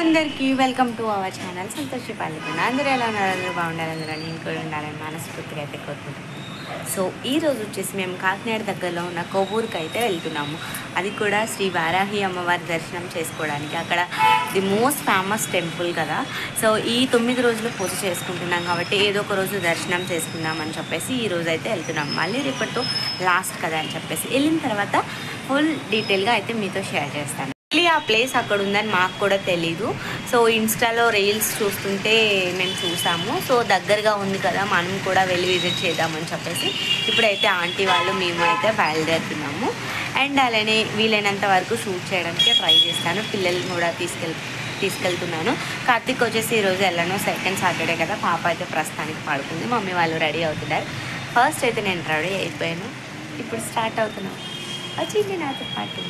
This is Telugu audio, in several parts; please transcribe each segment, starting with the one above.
అందరికీ welcome to our channel Santoshi పాల్గొన. అందరూ ఎలా ఉన్నారు? అందరూ బాగుండాలి, అందరూ నేను కూడా ఉండాలని మనస్ఫూర్తిగా అయితే కోరుకుంటున్నాను. సో ఈరోజు వచ్చేసి మేము కాకినాడ దగ్గరలో ఉన్న కొవ్వూరుకి అయితే వెళ్తున్నాము. అది కూడా శ్రీ వారాహి అమ్మవారి దర్శనం చేసుకోవడానికి. అక్కడ ది మోస్ట్ ఫేమస్ టెంపుల్ కదా. సో ఈ 9 రోజులు పూజ చేసుకుంటున్నాం కాబట్టి ఏదో ఒక రోజు దర్శనం చేసుకుందామని చెప్పేసి ఈ రోజు అయితే వెళ్తున్నాం. మళ్ళీ రేపటితో లాస్ట్ కదా అని చెప్పేసి వెళ్ళిన తర్వాత ఫుల్ డీటెయిల్గా అయితే మీతో షేర్ చేస్తాను. ఆ ప్లేస్ అక్కడ ఉందని మాకు కూడా తెలీదు. సో ఇన్స్టాలో రీల్స్ చూస్తుంటే మేము చూసాము. సో దగ్గరగా ఉంది కదా, మనం కూడా వెళ్ళి విజిట్ చేద్దామని చెప్పేసి ఇప్పుడైతే ఆంటీ వాళ్ళు మేము అయితే బయలుదేరుతున్నాము. అండ్ అలానే వీలైనంత వరకు షూట్ చేయడానికి ట్రై చేస్తాను. పిల్లల్ని కూడా తీసుకెళ్తున్నాను. కార్తీక్ వచ్చేసి ఈరోజు వెళ్ళను, సెకండ్ సాటర్డే కదా. పాప అయితే ప్రస్తుతానికి పడుకుంది, మమ్మీ వాళ్ళు రెడీ అవుతున్నారు. ఫస్ట్ అయితే నేను రెడీ అయిపోయాను, ఇప్పుడు స్టార్ట్ అవుతున్నాను. వచ్చింది నాతో పాటు.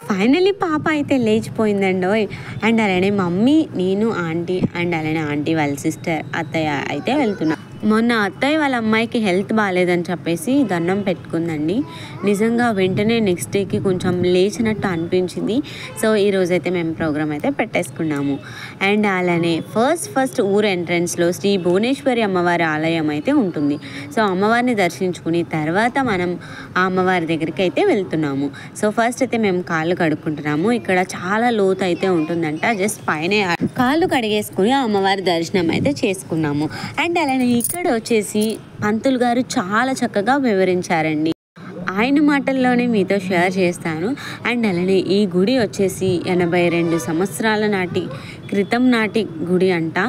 ఫైనల్లీ పాప అయితే లేచిపోయిందండో. అండ్ అలానే మమ్మీ, నేను, ఆంటీ అండ్ అలానే ఆంటీ వాళ్ళ సిస్టర్ అత్తయ్య అయితే వెళ్తున్నాం. మొన్న అత్తయ్య వాళ్ళ అమ్మాయికి హెల్త్ బాగాలేదని చెప్పేసి దండం పెట్టుకుందండి. నిజంగా వెంటనే నెక్స్ట్ డేకి కొంచెం లేచినట్టు అనిపించింది. సో ఈరోజైతే మేము ప్రోగ్రామ్ అయితే పెట్టేసుకున్నాము. అండ్ అలానే ఫస్ట్ ఊరు ఎంట్రన్స్లో శ్రీ భువనేశ్వరి అమ్మవారి ఆలయం అయితే ఉంటుంది. సో అమ్మవారిని దర్శించుకుని తర్వాత మనం ఆ అమ్మవారి దగ్గరికి అయితే వెళ్తున్నాము. సో ఫస్ట్ అయితే మేము కాళ్ళు కడుక్కుంటున్నాము. ఇక్కడ చాలా లోతు అయితే ఉంటుందంట. జస్ట్ పైనే కాళ్ళు కడిగేసుకుని ఆ అమ్మవారి దర్శనం అయితే చేసుకున్నాము. అండ్ అలానే ఇక్కడ వచ్చేసి పంతులు గారు చాలా చక్కగా వివరించారండి. ఆయన మాటల్లోనే మీతో షేర్ చేస్తాను. అండ్ అలానే ఈ గుడి వచ్చేసి 82 సంవత్సరాల క్రితం నాటి గుడి అంట.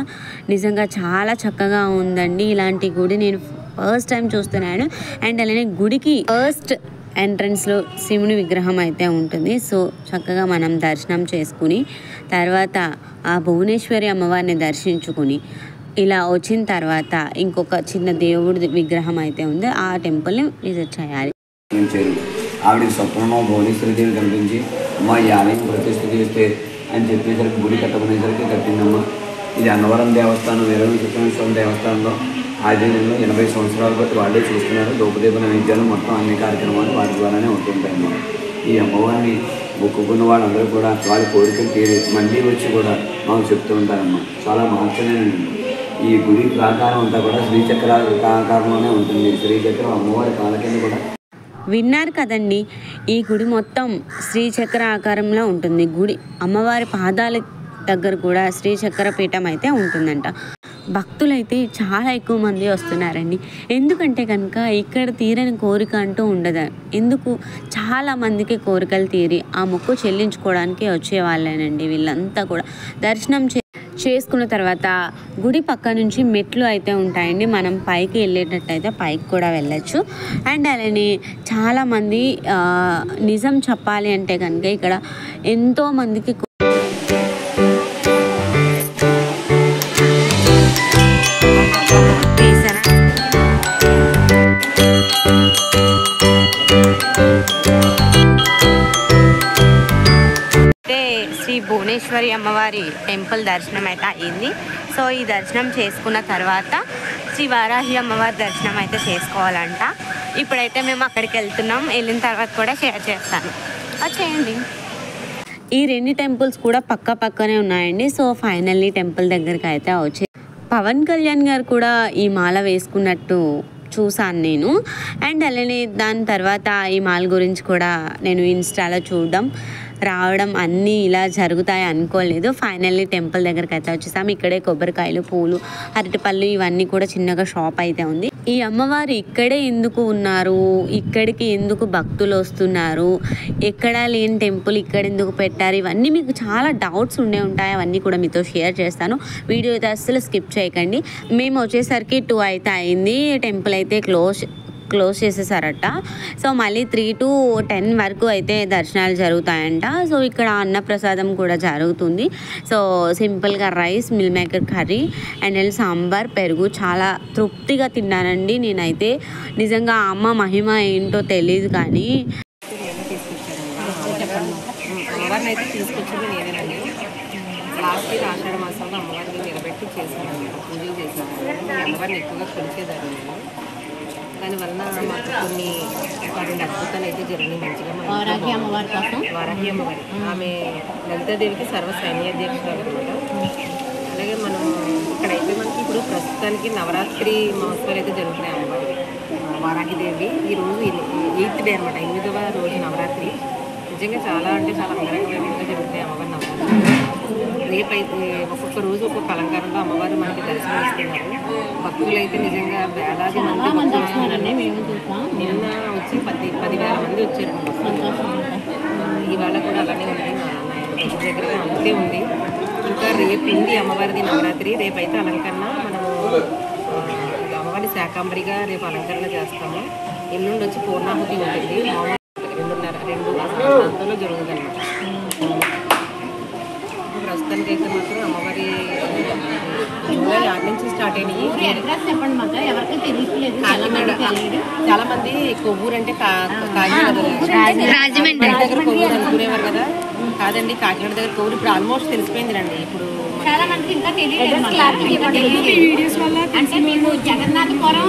నిజంగా చాలా చక్కగా ఉందండి. ఇలాంటి గుడి నేను ఫస్ట్ టైం చూస్తున్నాను. అండ్ అలానే గుడికి ఫస్ట్ ఎంట్రన్స్లో శివుని విగ్రహం అయితే ఉంటుంది. సో చక్కగా మనం దర్శనం చేసుకుని తర్వాత ఆ భువనేశ్వరి అమ్మవారిని దర్శించుకుని ఇలా వచ్చిన తర్వాత ఇంకొక చిన్న దేవుడి విగ్రహం అయితే ఉంది, ఆ టెంపుల్ని విజిట్ చేయాలి. ఆవిడకి స్వప్నంలో భువనేశ్వరి దేవి కనిపించి అమ్మ ఈ ఆలయం ప్రతిష్ఠ చేస్తే అని చెప్పేసరికి గుడి కట్టబడేసరికి కట్టిందమ్మ. ఇది అన్నవరం దేవస్థానం, వీరవేంకటేశ్వర దేవస్థానంలో ఆధీనంలో 80 సంవత్సరాల బట్టి వాళ్ళే చూస్తున్నారు. దూపదీప నైవేద్యాలు మొత్తం అన్ని కార్యక్రమాలు వాటి ద్వారానే ఉంటుంటాయన్నమాట. ఈ అమ్మవారిని మొక్కుకున్న వాళ్ళందరూ కూడా వాళ్ళ కోరికలు తీరి మళ్ళీ వచ్చి కూడా మాకు చెప్తూ ఉంటారమ్మా. చాలా మహత్యమైనది. ఈ గుడి ప్రాకారం అంతా కూడా శ్రీచక్ర ఆకారంలోనే ఉంటుంది. శ్రీచక్రం అమ్మవారి కాళ్ళ కింద కూడా విన్నారు కదండి, ఈ గుడి మొత్తం శ్రీచక్ర ఆకారంలో ఉంటుంది. గుడి అమ్మవారి పాదాల దగ్గర కూడా శ్రీచక్ర పీఠం అయితే ఉంటుందంట. భక్తులైతే చాలా ఎక్కువ మంది వస్తున్నారండి. ఎందుకంటే కనుక ఇక్కడ తీరని కోరిక అంటూ ఉండదు. ఎందుకు చాలా మందికి కోరికలు తీరి ఆ మొక్కు చెల్లించుకోవడానికి వచ్చేవాళ్ళేనండి వీళ్ళంతా కూడా. దర్శనం చేసుకున్న తర్వాత గుడి పక్క నుంచి మెట్లు అయితే ఉంటాయండి. మనం పైకి వెళ్ళేటట్టయితే పైకి కూడా వెళ్ళచ్చు. అండ్ అలానే చాలామంది నిజం చెప్పాలి అంటే కనుక ఇక్కడ ఎంతోమందికి భువనేశ్వరి అమ్మవారి టెంపుల్ దర్శనం అయితే అయ్యింది. సో ఈ దర్శనం చేసుకున్న తర్వాత శ్రీ వారాహి అమ్మవారి దర్శనం అయితే చేసుకోవాలంట. ఇప్పుడైతే మేము అక్కడికి వెళ్తున్నాం. వెళ్ళిన తర్వాత కూడా షేర్ చేస్తాను, వచ్చేయండి. ఈ 2 టెంపుల్స్ కూడా పక్కనే ఉన్నాయండి. సో ఫైనల్లీ టెంపుల్ దగ్గరికి అయితే వచ్చి పవన్ కళ్యాణ్ గారు కూడా ఈ మాల వేసుకున్నట్టు చూసాను నేను. అండ్ అలానే దాని తర్వాత ఈ మాల గురించి కూడా నేను ఇన్స్టాలో చూడడం రావడం అన్నీ ఇలా జరుగుతాయి అనుకోలేదు. ఫైనల్లీ టెంపుల్ దగ్గరికి అయితే వచ్చేసాము. ఇక్కడే కొబ్బరికాయలు, పూలు, అరటిపళ్ళు ఇవన్నీ కూడా చిన్నగా షాప్ అయితే ఉంది. ఈ అమ్మవారు ఇక్కడే ఎందుకు ఉన్నారు, ఇక్కడికి ఎందుకు భక్తులు వస్తున్నారు, ఎక్కడా లేని టెంపుల్ ఇక్కడ ఎందుకు పెట్టారు, ఇవన్నీ మీకు చాలా డౌట్స్ ఉండే ఉంటాయి. అవన్నీ కూడా మీతో షేర్ చేస్తాను. వీడియో అయితే అస్సలు స్కిప్ చేయకండి. మేము వచ్చేసరికి 2 అయితే అయింది. టెంపుల్ అయితే క్లోజ్ చేసేసారట. సో మళ్ళీ 3 to 10 వరకు అయితే దర్శనాలు జరుగుతాయంట. సో ఇక్కడ అన్నప్రసాదం కూడా జరుగుతుంది. సో సింపుల్గా rice, meal maker curry and sambar, పెరుగు చాలా తృప్తిగా తిన్నానండి నేనైతే. నిజంగా అమ్మ మహిమ ఏంటో తెలియదు కానీ అమ్మవారిని అయితే తీసుకొచ్చింది నేనేనండి. లాస్ట్ ఇయర్ ఆషాఢ మాసంలో అమ్మవారిని నిలబెట్టి చేశాను, పూజలు చేశాను. అమ్మవారిని ఎక్కువగా కొలిచేదాన్ని నేను. దానివల్ల మాకు కొన్ని వాటి అద్భుతాలు అయితే జరిగినాయి మంచిగా. వారాహి అమ్మవారి కోసం వారాహి అమ్మవారి ఆమె లలితాదేవికి సర్వ సైన్యాధ్యక్షురాలు అనమాట. అలాగే మనం ఇక్కడైతే మనకి ఇప్పుడు ప్రస్తుతానికి నవరాత్రి మహోత్సవాలు అయితే జరుగుతున్నాయి అమ్మవారికి. వారాహిదేవి ఈరోజు 8th డే అనమాట, 8వ రోజు నవరాత్రి. నిజంగా చాలా అంటే చాలా అంగరంగ వైభవంగా జరుగుతాయి అమ్మవారి నవరాత్రి. రేపైతే ఒక్కొక్క రోజు ఒక్కొక్క అలంకారంలో అమ్మవారు మనకి దర్శనం ఇస్తున్నారు. భక్తులు అయితే నిజంగా వేలాది మంది వస్తున్నారండి. మేము చూసాం, నిన్న వచ్చి 10,000 మంది వచ్చారు. ఇవాళ కూడా అలానే ఉంది, మా దగ్గర అంతే ఉంది. ఇంకా రేపు ఉంది అమ్మవారిది నవరాత్రి. రేపైతే అలంకరణ మనము అమ్మవారి శాకాంబరిగా రేపు అలంకరణ చేస్తాము. ఎల్లుండి వచ్చి పూర్ణాహుతి ఉంటుంది. 2:30 ప్రాంతంలో జరుగుతుంది అనమాట. ప్రస్తుతానికి అయితే మాత్రం అమ్మవారి జూలై 6 నుంచి స్టార్ట్ అయినాయి. అడ్రస్ చెప్పండి మాకు, ఎవరికి తెలియట్లేదు. చాలా మంది కొవ్వూరు అంటే రాజమండ్రి దగ్గర కొవ్వూరు అనుకునేవారు కదా. కాదండి, కాకినాడ దగ్గర కొవ్వూరు ఇప్పుడు ఆల్మోస్ట్ తెలిసిపోయింది రండి. ఇప్పుడు చాలా మందికి ఇంకా తెలియదు. అంటే మేము జగన్నాథపురం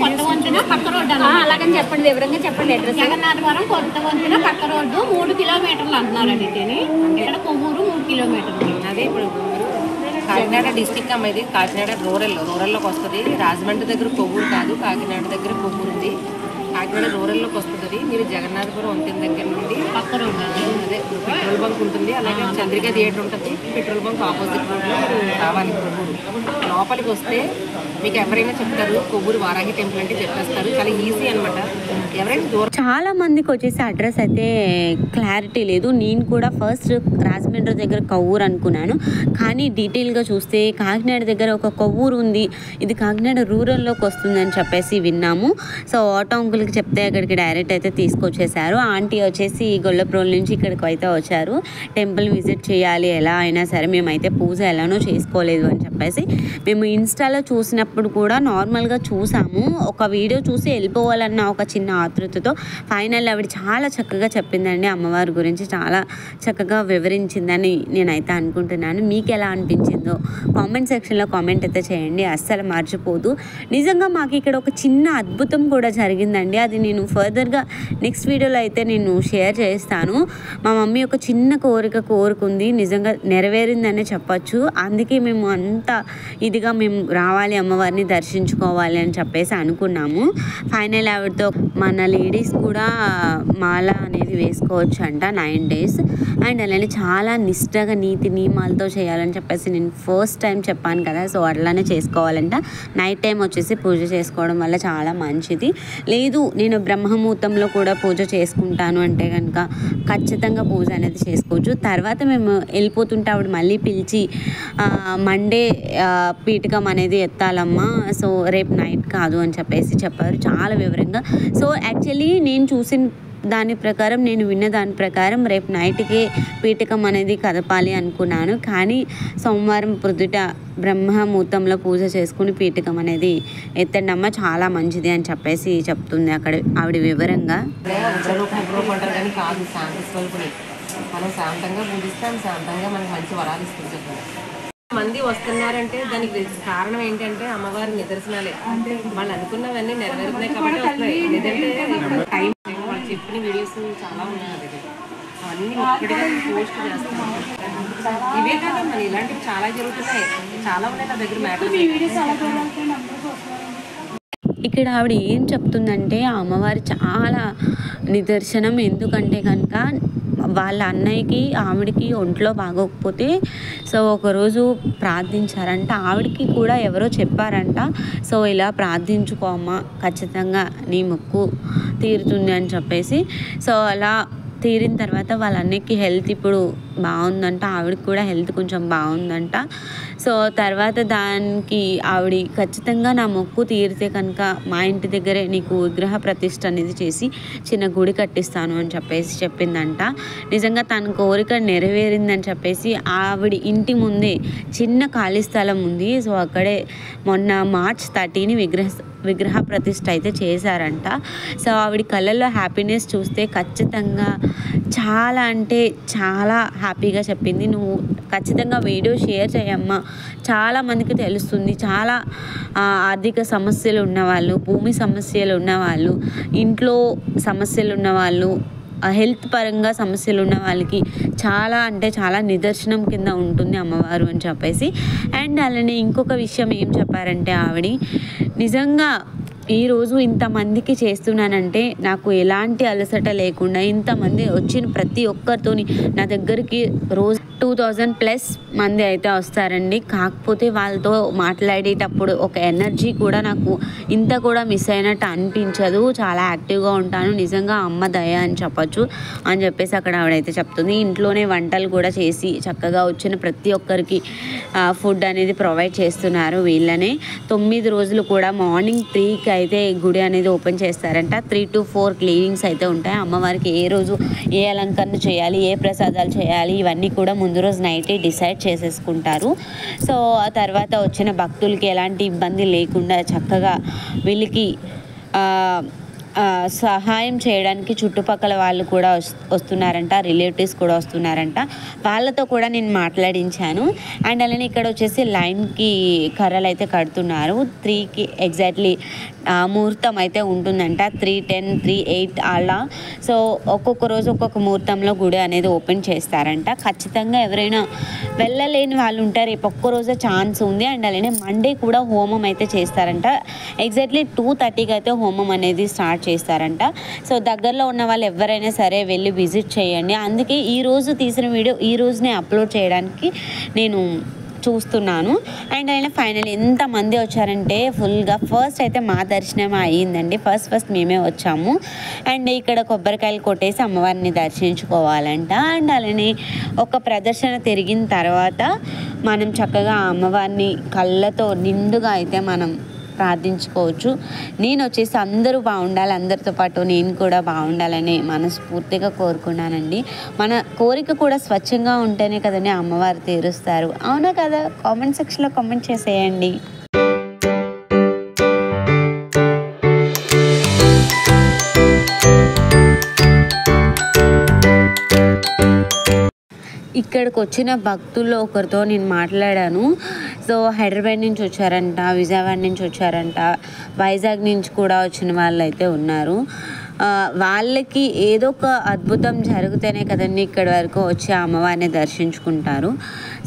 కొత్త వంతెన పక్క రోడ్డు అలాగని చెప్పండి, వివరంగా చెప్పండి అడ్రస్. జగన్నాథపురం కొత్త వంతెన పక్క రోడ్డు 3 కిలోమీటర్లు అంటున్నారండి. ఇక్కడ కొవ్వూరు 3 కిలోమీటర్లు. అదే ఇప్పుడు కాకినాడ డిస్టిక్ అమ్మ, ఇది కాకినాడ రూరల్లోకి వస్తుంది. రాజమండ్రి దగ్గర కొవ్వూరు కాదు, కాకినాడ దగ్గర కొవ్వూరు ఉంది. కాకినాడ రూరల్లోకి వస్తుంది. మీరు జగన్నాథపురం వంతెన దగ్గర నుండి పక్క రోడ్డు అదే పెట్రోల్ బంక్ ఉంటుంది. అలాగే చంద్రిక థియేటర్ ఉంటుంది. పెట్రోల్ బంక్ ఆపోజిట్ రోడ్లో మీరు రావాలి. కొవ్వూరు లోపలికి వస్తే మీకు ఎవరైనా చెప్తారు కొవ్వూరు వారాహి టెంపుల్ అంటే చెప్పేస్తారు. చాలా ఈజీ అనమాట. ఎవరైనా దూరం చాలా మందికి వచ్చేసి అడ్రస్ అయితే క్లారిటీ లేదు. నేను కూడా ఫస్ట్ రాజమండ్రి దగ్గర కొవ్వూరు అనుకున్నాను, కానీ డీటెయిల్గా చూస్తే కాకినాడ దగ్గర ఒక కొవ్వూరు ఉంది, ఇది కాకినాడ రూరల్లోకి వస్తుందని చెప్పేసి విన్నాము. సో ఆటో అంకుల్కి చెప్తే అక్కడికి డైరెక్ట్ అయితే తీసుకొచ్చేసారు. ఆంటీ వచ్చేసి గొల్లప్రోల్ నుంచి ఇక్కడికి అయితే వచ్చారు. టెంపుల్ విజిట్ చేయాలి ఎలా అయినా సరే, మేమైతే పూజ ఎలానో చేసుకోలేదు అని చెప్పేసి మేము ఇన్స్టాలో చూసినప్పుడు కూడా నార్మల్గా చూసాము. ఒక వీడియో చూసి వెళ్ళిపోవాలన్న ఒక చిన్న ఆతృతతో ఫైనల్ ఆవిడ చాలా చక్కగా చెప్పిందండి. అమ్మవారి గురించి చాలా చక్కగా వివరించిందని నేనైతే అనుకుంటున్నాను. మీకు ఎలా అనిపించిందో కామెంట్ సెక్షన్లో కామెంట్ అయితే చేయండి, అస్సలు మర్చిపోదు. నిజంగా మాకు ఇక్కడ ఒక చిన్న అద్భుతం కూడా జరిగిందండి. అది నేను ఫర్దర్గా నెక్స్ట్ వీడియోలో అయితే నేను షేర్ చేస్తాను. మా మమ్మీ ఒక చిన్న కోరుకుంది, నిజంగా నెరవేరిందనే చెప్పచ్చు. అందుకే మేము అంత ఇదిగా మేము రావాలి, అమ్మవారిని దర్శించుకోవాలి అని చెప్పేసి అనుకున్నాము. ఫైనల్ ఆవిడతో మన లేడీస్ కూడా మాల అనేది వేసుకోవచ్చు అంట 9 days. అండ్ అలానే చాలా నిష్టగా నీతి నియమాలతో చేయాలని చెప్పేసి నేను ఫస్ట్ టైం చెప్పాను కదా. సో అట్లానే చేసుకోవాలంట. నైట్ టైం వచ్చేసి పూజ చేసుకోవడం వల్ల చాలా మంచిది. లేదు నేను బ్రహ్మముహూర్తంలో కూడా పూజ చేసుకుంటాను అంటే కనుక ఖచ్చితంగా పూజ అనేది చేసుకోవచ్చు. తర్వాత మేము వెళ్ళిపోతుంటే ఆవిడ మళ్ళీ పిలిచి మండే పీఠకం అనేది ఎత్తాలమ్మా, సో రేపు నైట్ కాదు అని చెప్పేసి చెప్పారు చాలా వివరంగా. సో యాక్చువల్లీ నేను చూసిన దాని ప్రకారం, నేను విన్న దాని ప్రకారం రేపు నైట్కే పీఠకం అనేది కదపాలి అనుకున్నాను. కానీ సోమవారం పొద్దుట బ్రహ్మముహూర్తంలో పూజ చేసుకుని పీఠకం అనేది ఎత్తండమ్మ, చాలా మంచిది అని చెప్పేసి చెప్తుంది అక్కడ ఆవిడ వివరంగా. అంటారు కానీ కాదు, శాంతి స్వల్పుని మనం శాంతంగా పూజిస్తాం, శాంతంగా మనకు మంచి వరాలు ఇస్తుంది. చెప్పండి మంది వస్తున్నారంటే దానికి కారణం ఏంటంటే అమ్మవారి నిదర్శనాలే. వాళ్ళు అనుకున్నవన్నీ నెరవేరుతున్నాయి కాబట్టి వస్తున్నాయి. లేదంటే టైం వాళ్ళు చెప్పిన వీడియోస్ చాలా ఉన్నాయి నా దగ్గర, అవన్నీ ఒక్కటిగా పోస్ట్ చేస్తాను. ఇవే కాదు మన ఇలాంటివి చాలా జరుగుతున్నాయి, చాలా ఉన్నాయి నా దగ్గర మ్యాటర్స్. ఇక్కడ ఆవిడ ఏం చెప్తుందంటే ఆ అమ్మవారి చాలా నిదర్శనం. ఎందుకంటే కనుక వాళ్ళ అన్నయ్యకి ఆవిడకి ఒంట్లో బాగోకపోతే సో ఒకరోజు ప్రార్థించారంట. ఆవిడకి కూడా ఎవరో చెప్పారంట, సో ఇలా ప్రార్థించుకో అమ్మ, ఖచ్చితంగా నీ మొక్కు తీరుతుంది అని చెప్పేసి. సో అలా తీరిన తర్వాత వాళ్ళ అన్నయ్యకి హెల్త్ ఇప్పుడు బాగుందంట, ఆవిడకి కూడా హెల్త్ కొంచెం బాగుందంట. సో తర్వాత దానికి ఆవిడ ఖచ్చితంగా నా మొక్కు తీరితే కనుక మా ఇంటి దగ్గరే నీకు విగ్రహ ప్రతిష్ఠ అనేది చేసి చిన్న గుడి కట్టిస్తాను అని చెప్పేసి చెప్పిందంట. నిజంగా తన కోరిక నెరవేరిందని చెప్పేసి ఆవిడ ఇంటి ముందే చిన్న ఖాళీ స్థలం ఉంది. సో అక్కడే మొన్న March 13 విగ్రహ ప్రతిష్ఠ అయితే చేశారంట. సో ఆవిడ కళ్ళల్లో హ్యాపీనెస్ చూస్తే ఖచ్చితంగా చాలా అంటే చాలా హ్యాపీగా చెప్పింది. నువ్వు ఖచ్చితంగా వీడియో షేర్ చేయమ్మా, చాలామందికి తెలుస్తుంది. చాలా ఆర్థిక సమస్యలు ఉన్నవాళ్ళు, భూమి సమస్యలు ఉన్నవాళ్ళు, ఇంట్లో సమస్యలు ఉన్నవాళ్ళు, హెల్త్ పరంగా సమస్యలు ఉన్న వాళ్ళకి చాలా అంటే చాలా నిదర్శనం కింద ఉంటుంది అమ్మవారు అని చెప్పేసి. అండ్ అలానే ఇంకొక విషయం ఏం చెప్పారంటే ఆవిడ, నిజంగా ఈరోజు ఇంతమందికి చేస్తున్నానంటే నాకు ఎలాంటి అలసట లేకుండా ఇంతమంది వచ్చిన ప్రతి ఒక్కరితోని నా దగ్గరికి రోజు 2000+ మంది అయితే వస్తారండి. కాకపోతే వాళ్ళతో మాట్లాడేటప్పుడు ఒక ఎనర్జీ కూడా నాకు ఇంత కూడా మిస్ అయినట్టు అనిపించదు. చాలా యాక్టివ్గా ఉంటాను. నిజంగా అమ్మ దయ అని చెప్పచ్చు అని చెప్పేసి అక్కడ ఆవిడైతే చెప్తుంది. ఇంట్లోనే వంటలు కూడా చేసి చక్కగా వచ్చిన ప్రతి ఒక్కరికి ఫుడ్ అనేది ప్రొవైడ్ చేస్తున్నారు వీళ్ళనే. 9 రోజులు కూడా మార్నింగ్ 3కి అయితే గుడి అనేది ఓపెన్ చేస్తారంట. 3 to 4 క్లీనింగ్స్ అయితే ఉంటాయి. అమ్మవారికి ఏ రోజు ఏ అలంకరణ చేయాలి, ఏ ప్రసాదాలు చేయాలి, ఇవన్నీ కూడా ముందు రోజు నైటే డిసైడ్ చేసేసుకుంటారు. సో ఆ తర్వాత వచ్చిన భక్తులకి ఎలాంటి ఇబ్బంది లేకుండా చక్కగా వీళ్ళకి సహాయం చేయడానికి చుట్టుపక్కల వాళ్ళు కూడా వస్తున్నారంట, రిలేటివ్స్ కూడా వస్తున్నారంట. వాళ్ళతో కూడా నేను మాట్లాడించాను. అండ్ అలానే ఇక్కడ వచ్చేసి లైన్కి కర్రలు అయితే కడుతున్నారు. 3కి ఎగ్జాక్ట్లీ ముహూర్తం అయితే ఉంటుందంట. 3:10, 3:08 అలా. సో ఒక్కొక్క రోజు ఒక్కొక్క ముహూర్తంలో గుడి అనేది ఓపెన్ చేస్తారంట. ఖచ్చితంగా ఎవరైనా వెళ్ళలేని వాళ్ళు ఉంటారు, రేపు ఒక్కరోజే ఛాన్స్ ఉంది. అండ్ అలానే మండే కూడా హోమం అయితే చేస్తారంట. ఎగ్జాక్ట్లీ 2:30కి అయితే హోమం అనేది స్టార్ట్ చేస్తారంట. సో దగ్గరలో ఉన్న వాళ్ళు ఎవరైనా సరే వెళ్ళి విజిట్ చేయండి. అందుకే ఈరోజు తీసిన వీడియో ఈ రోజునే అప్లోడ్ చేయడానికి నేను చూస్తున్నాను. అండ్ అయినా ఫైనల్ ఎంతమంది వచ్చారంటే ఫుల్గా. ఫస్ట్ అయితే మా దర్శనం అయ్యిందండి. ఫస్ట్ మేమే వచ్చాము. అండ్ ఇక్కడ కొబ్బరికాయలు కొట్టేసి అమ్మవారిని దర్శించుకోవాలంట. అండ్ అలానే ఒక ప్రదర్శన తిరిగిన తర్వాత మనం చక్కగా అమ్మవారిని కళ్ళతో నిండుగా అయితే మనం ప్రార్థించుకోవచ్చు. నేను వచ్చేసి అందరూ బాగుండాలి, అందరితో పాటు నేను కూడా బాగుండాలని మనస్ఫూర్తిగా కోరుకున్నానండి. మన కోరిక కూడా స్వచ్ఛంగా ఉంటేనే కదండి అమ్మవారు తీరుస్తారు. అవునా కదా? కామెంట్ సెక్షన్లో కామెంట్ చేసేయండి. ఇక్కడికి వచ్చిన భక్తుల్లో ఒకరితో నేను మాట్లాడాను. సో హైదరాబాద్ నుంచి వచ్చారంట, విజయవాడ నుంచి వచ్చారంట, వైజాగ్ నుంచి కూడా వచ్చిన వాళ్ళు అయితే ఉన్నారు. వాళ్ళకి ఏదో ఒక అద్భుతం జరిగితేనే కదండి ఇక్కడి వరకు వచ్చి అమ్మవారిని దర్శించుకుంటారు.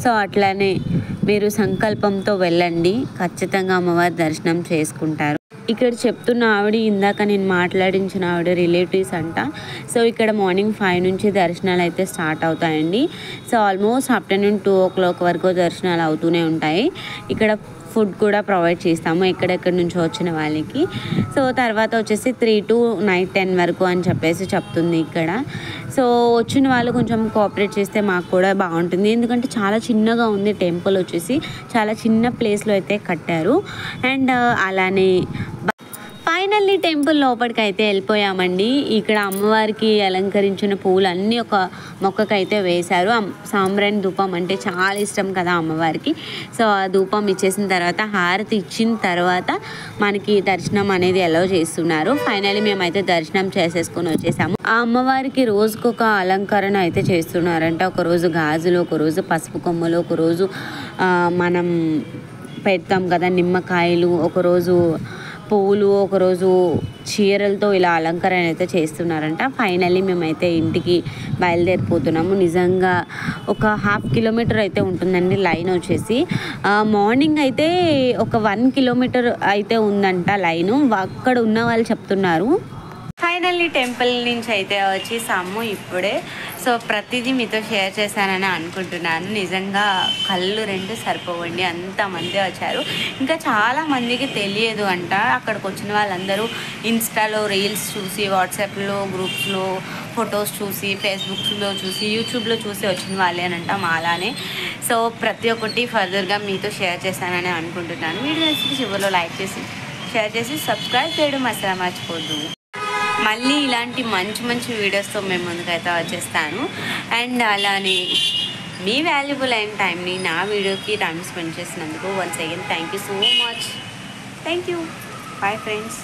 సో అట్లానే మీరు సంకల్పంతో వెళ్ళండి, ఖచ్చితంగా అమ్మవారి దర్శనం చేసుకుంటారు. ఇక్కడ చెప్తున్న ఆవిడ, ఇందాక నేను మాట్లాడించిన ఆవిడ రిలేటివ్స్ అంట. సో ఇక్కడ మార్నింగ్ 5 నుంచి దర్శనాలు అయితే స్టార్ట్ అవుతాయండి. సో ఆల్మోస్ట్ ఆఫ్టర్నూన్ 2 o'clock వరకు దర్శనాలు అవుతూనే ఉంటాయి. ఇక్కడ ఫుడ్ కూడా ప్రొవైడ్ చేస్తాము ఎక్కడెక్కడి నుంచో వచ్చిన వాళ్ళకి. సో తర్వాత వచ్చేసి 3 to night 10 వరకు అని చెప్పేసి చెప్తుంది ఇక్కడ. సో వచ్చిన వాళ్ళు కొంచెం కోఆపరేట్ చేస్తే మాకు కూడా బాగుంటుంది. ఎందుకంటే చాలా చిన్నగా ఉంది టెంపుల్ వచ్చేసి, చాలా చిన్న ప్లేస్లో అయితే కట్టారు. అండ్ అలానే ఫైనల్లీ టెంపుల్ లోపలికి అయితే వెళ్ళిపోయామండి. ఇక్కడ అమ్మవారికి అలంకరించిన పూలు అన్నీ ఒక మొక్కకైతే వేశారు. సాంబ్రాణి ధూపం అంటే చాలా ఇష్టం కదా అమ్మవారికి. సో ఆ ధూపం ఇచ్చేసిన తర్వాత, హారతి ఇచ్చిన తర్వాత మనకి దర్శనం అనేది అలౌ చేస్తున్నారు. ఫైనల్లీ మేమైతే దర్శనం చేసేసుకొని వచ్చేసాము. ఆ అమ్మవారికి రోజుకొక అలంకరణ అయితే చేస్తున్నారంట. ఒకరోజు గాజులు, ఒకరోజు పసుపు కొమ్మలు, ఒకరోజు మనం పెడతాం కదా నిమ్మకాయలు, ఒకరోజు పువ్వులు, ఒకరోజు చీరలతో ఇలా అలంకరణ అయితే చేస్తున్నారంట. ఫైనల్లీ మేమైతే ఇంటికి బయలుదేరిపోతున్నాము. నిజంగా ఒక 1/2 kilometer అయితే ఉంటుందండి లైన్ వచ్చేసి. మార్నింగ్ అయితే ఒక 1 kilometer అయితే ఉందంట లైను, అక్కడ ఉన్న వాళ్ళు చెప్తున్నారు. ఫైనల్లీ టెంపుల్ నుంచి అయితే వచ్చేసాము ఇప్పుడే. సో ప్రతిదీ మీతో షేర్ చేశానని అనుకుంటున్నాను. నిజంగా కళ్ళు 2 సరిపోవండి, అంతమంది వచ్చారు. ఇంకా చాలామందికి తెలియదు అంట. అక్కడికి వచ్చిన వాళ్ళందరూ ఇన్స్టాలో రీల్స్ చూసి, వాట్సాప్లో గ్రూప్స్లో ఫొటోస్ చూసి, ఫేస్బుక్లో చూసి, యూట్యూబ్లో చూసి వచ్చిన వాళ్ళేనంట మాలానే. సో ప్రతి ఒక్కటి ఫర్దర్గా మీతో షేర్ చేశానని అనుకుంటున్నాను. వీడియో నచ్చితే చివరిలో లైక్ చేసి, షేర్ చేసి, సబ్స్క్రైబ్ చేయడం అసలు మర్చిపోద్దు. మళ్ళీ ఇలాంటి మంచి వీడియోస్తో మేము ముందుకైతే వచ్చేస్తాను. అండ్ అలానే మీ వాల్యుబుల్ అయిన టైంని నా వీడియోకి టైం స్పెండ్ చేసినందుకు once again thank you so much. Thank you. Bye friends.